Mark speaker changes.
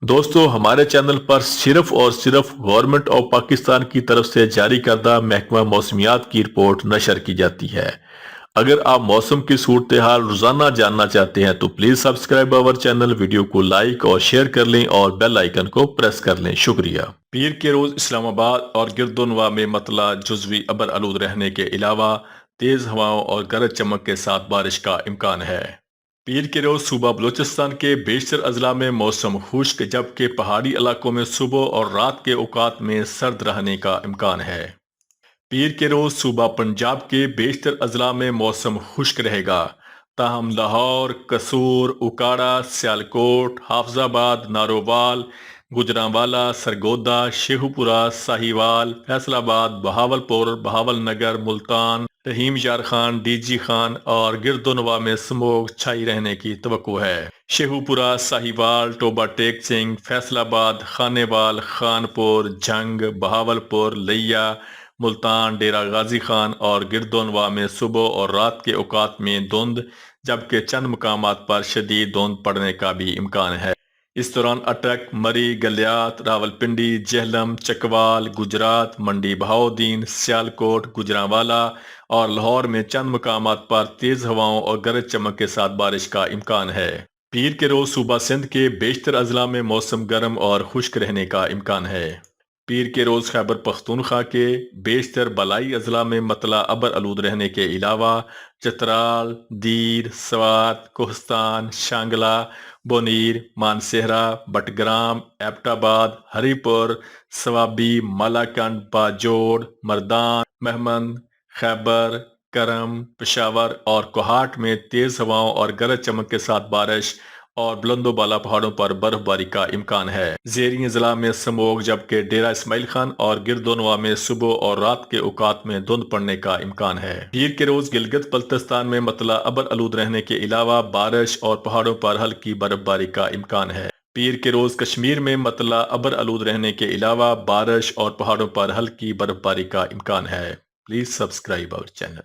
Speaker 1: دوستو ہمارے چینل پر صرف اور صرف گورنمنٹ آف پاکستان کی طرف سے جاری کردہ محکمہ موسمیات کی رپورٹ نشر کی جاتی ہے۔ اگر آپ موسم کی صورتحال روزانہ جاننا چاہتے ہیں تو please subscribe our channel, video کو لائک اور شیئر کر لیں اور بیل آئیکن کو پریس کر لیں۔ شکریہ۔ پیر کے روز اسلام آباد اور گرد و نواح میں مطلع جزوی ابر آلود رہنے کے علاوہ تیز ہواؤں اور گرج چمک کے ساتھ بارش کا امکان ہے۔ پیر کے روز صوبہ بلوچستان کے بیشتر اضلاع میں موسم خشک، جبکہ پہاڑی علاقوں میں صبح اور رات کے اوقات میں سرد رہنے کا امکان ہے۔ پیر کے روز صوبہ پنجاب کے بیشتر اضلاع میں موسم خشک رہے گا، تاہم لاہور، قصور، اوکاڑا، سیالکوٹ، حافظ آباد، نارووال، گجرانوالہ، سرگودا، شیخوپورہ، ساہیوال، فیصل آباد، بہاولپور، بہاول نگر، ملتان، رحیم یار خان، ڈی جی خان اور گرد و نواح میں سموگ چھائی رہنے کی توقع ہے۔ شیخوپورہ، ساہیوال، ٹوبہ ٹیک سنگھ، فیصل آباد، خانیوال، خانپور، جنگ، بہاولپور، لیا، ملتان، ڈیرہ غازی خان اور گرد و نواح میں صبح اور رات کے اوقات میں دھند، جبکہ چند مقامات پر شدید دھند پڑنے کا بھی امکان ہے۔ اس دوران اٹک، مری، گلیات، راولپنڈی، جہلم، چکوال، گجرات، منڈی بہاؤدین، سیالکوٹ، گجرانوالہ اور لاہور میں چند مقامات پر تیز ہواؤں اور گرج چمک کے ساتھ بارش کا امکان ہے۔ پیر کے روز صوبہ سندھ کے بیشتر اضلاع میں موسم گرم اور خشک رہنے کا امکان ہے۔ پیر کے روز خیبر پختونخوا کے بیشتر بالائی اضلاع میں مطلع ابر آلود رہنے کے علاوہ چترال، دیر، سوات، کوہستان، شانگلہ، بونیر، مانسہرہ، بٹگرام، ایبٹ آباد، ہری پور، سوابی، مالاکنڈ، باجوڑ، مردان، مہمند، خیبر، کرم، پشاور اور کوہاٹ میں تیز ہواؤں اور گرج چمک کے ساتھ بارش اور بلند و بالا پہاڑوں پر برف باری کا امکان ہے۔ زیریں اضلاع میں سموگ، جبکہ ڈیرہ اسماعیل خان اور گرد و نواح میں صبح اور رات کے اوقات میں دھند پڑنے کا امکان ہے۔ پیر کے روز گلگت بلتستان میں مطلع ابر آلود رہنے کے علاوہ بارش اور پہاڑوں پر ہلکی برف باری کا امکان ہے۔ پیر کے روز کشمیر میں مطلع ابر آلود رہنے کے علاوہ بارش اور پہاڑوں پر ہلکی برف باری کا امکان ہے۔ Please subscribe our channel.